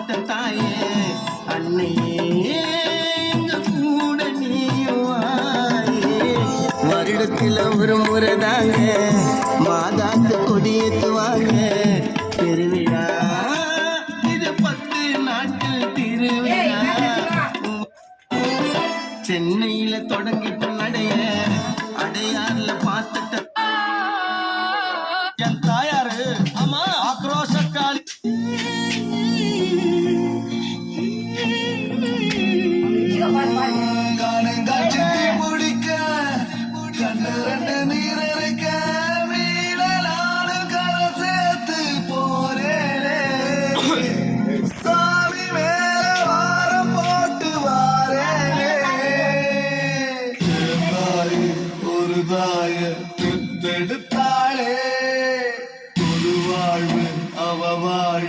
பார்த்துட்ட தாயே அன்னையே கூட நீயும் வருடத்தில் ஒரு முறை தாங்க மாதாக்கு கொடியேற்றுவாங்க திருவிழா இது 10 நாட்கள் திருவிழா சென்னையில தொடங்கி நடைய அடையாறுல பார்த்துட்ட என் தாயாரு ஆமா ஆக்ரோஷக்காளி பெற்றெடுத்தாளே ஒரு வாழ்வு அவ வாழ